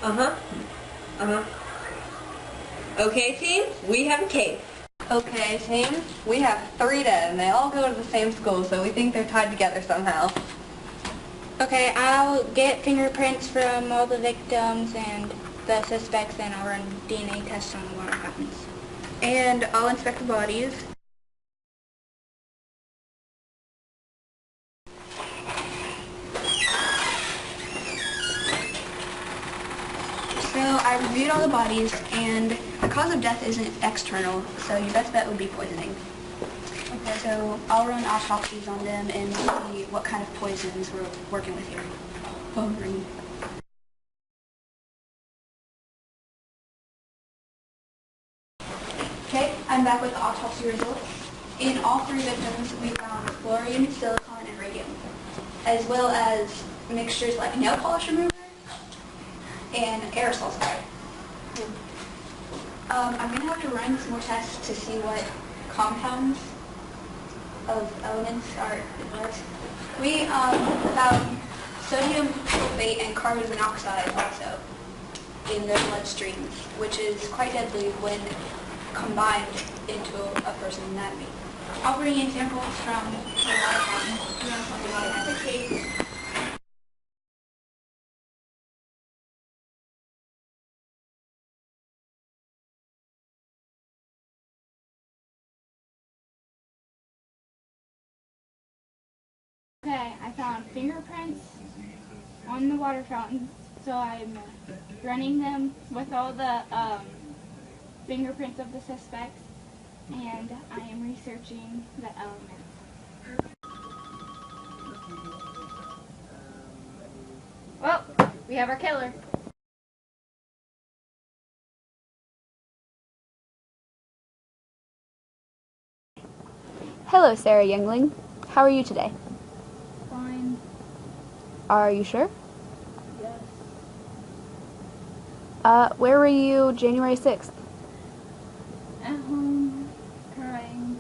Uh-huh. Uh-huh. Okay, team, we have a case. Okay, team, we have 3 dead, and they all go to the same school, so we think they're tied together somehow. Okay, I'll get fingerprints from all the victims and the suspects, and I'll run DNA tests on the water fountains. And I'll inspect the bodies. So I reviewed all the bodies, and the cause of death isn't external, so your best bet would be poisoning. Okay, so I'll run autopsies on them and see what kind of poisons we're working with here. Okay, I'm back with the autopsy results. In all 3 victims, we found fluorine, silicone, and radium, as well as mixtures like nail polish remover and aerosol spray. I'm going to have to run some more tests to see what compounds of elements are involved. We found sodium sulfate and carbon monoxide also in their bloodstreams, which is quite deadly when combined into a person's anatomy. I'll bring in samples from the water fountain to run something like that. Okay. Okay, I found fingerprints on the water fountains, so I'm running them with all the fingerprints of the suspects, and I am researching the elements. Well, we have our killer. Hello, Sarah Youngling. How are you today? Fine. Are you sure? Yes. Where were you January 6th? At home, crying,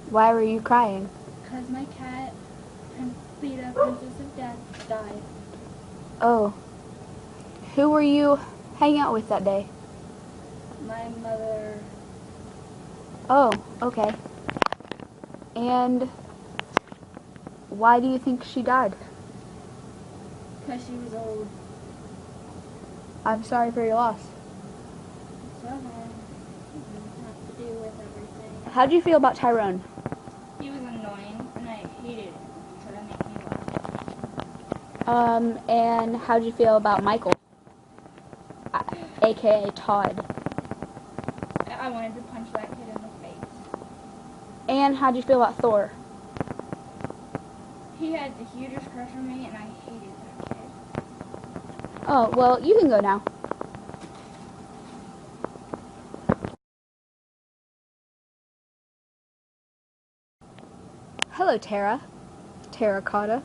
Why were you crying? because my cat, Lita, Princess of Death, died. Oh. Who were you hanging out with that day? My mother, Oh, okay. And why do you think she died? because she was old. I'm sorry for your loss. So hard. Have to do with everything. How do you feel about Tyrone? He was annoying, and I hated it. So that made me laugh. And how do you feel about Michael? AKA Todd. I wanted to punch that kid in the face. And how do you feel about Thor? He had the hugest crush on me, and I hated that kid. Oh, well, you can go now. Hello, Tara. Terracotta.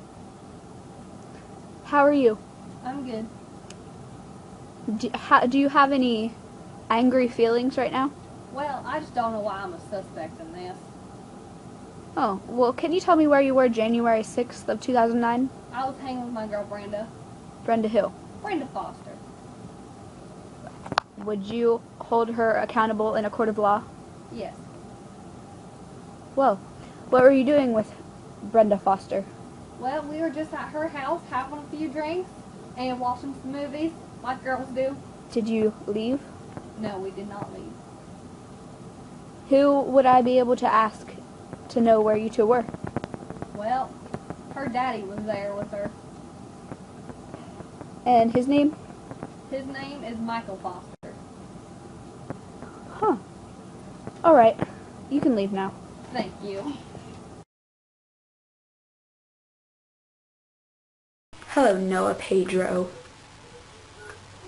How are you? I'm good. Do you have any angry feelings right now? Well, I just don't know why I'm a suspect in this. Oh, well, can you tell me where you were January 6th of 2009? I was hanging with my girl Brenda. Brenda who? Brenda Foster. Would you hold her accountable in a court of law? Yes. Well, what were you doing with Brenda Foster? Well, we were just at her house having a few drinks and watching some movies like girls do. Did you leave? No, we did not leave. Who would I be able to ask to know where you two were? Well, her daddy was there with her. And his name? His name is Michael Foster. Huh. Alright, you can leave now. Thank you. Hello, Noah Pedro.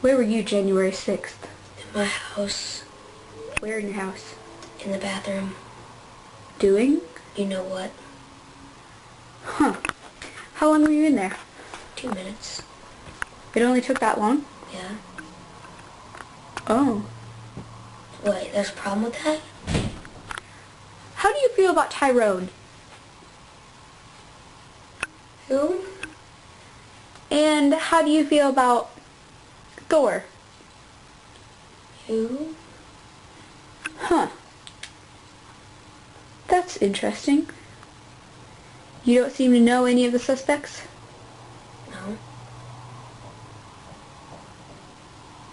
Where were you January 6th? In my house. Where in your house? In the bathroom. Doing? You know what? Huh. How long were you in there? 2 minutes. It only took that long? Yeah. Oh. Wait, there's a problem with that? How do you feel about Tyrone? Who? And how do you feel about Thor? Who? Huh. That's interesting. You don't seem to know any of the suspects? No.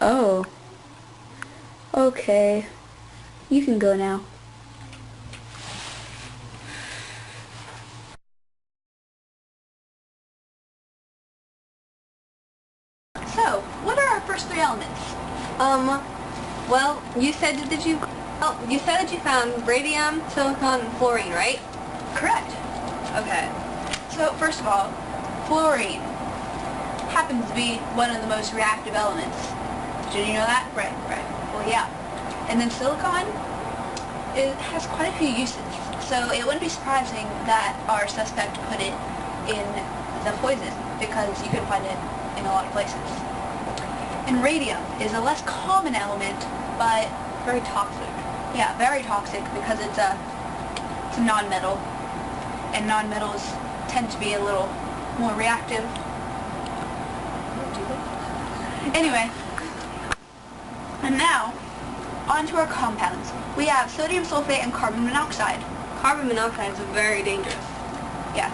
Oh. Okay. You can go now. So, what are our first three elements? Well, you said you said that you found radium, silicon, and fluorine, right? Correct. Okay. So, first of all, fluorine happens to be one of the most reactive elements. Did you know that? Right. Well, yeah. And then silicon, it has quite a few uses. So it wouldn't be surprising that our suspect put it in the poison, because you can find it in a lot of places. And radium is a less common element, but Very toxic. yeah, very toxic because it's a non-metal, and non-metals tend to be a little more reactive. Anyway, and now, on to our compounds. We have sodium sulfate and carbon monoxide. Carbon monoxide is very dangerous. Yeah.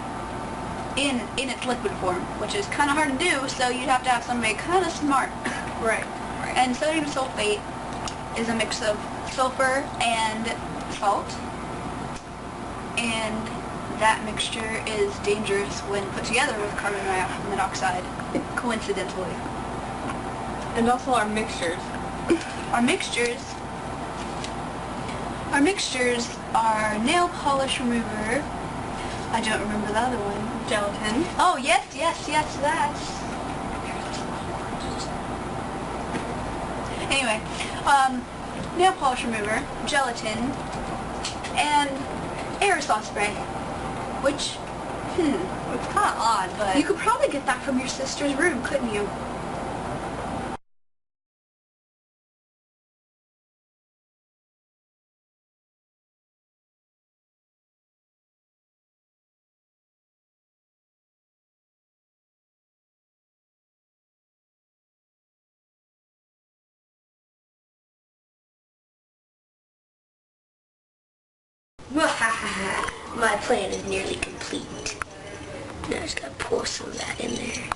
In its liquid form, which is kind of hard to do, so you'd have to have somebody kind of smart. Right. And sodium sulfate is a mix of sulfur and salt, and that mixture is dangerous when put together with carbon monoxide, coincidentally. And also our mixtures. Our mixtures are nail polish remover. I don't remember the other one. Gelatin. Oh, yes, that's... Anyway, nail polish remover, gelatin, and aerosol spray, which, It's kind of odd, but... you could probably get that from your sister's room, couldn't you? My plan is nearly complete. Now I just gotta pour some of that in there.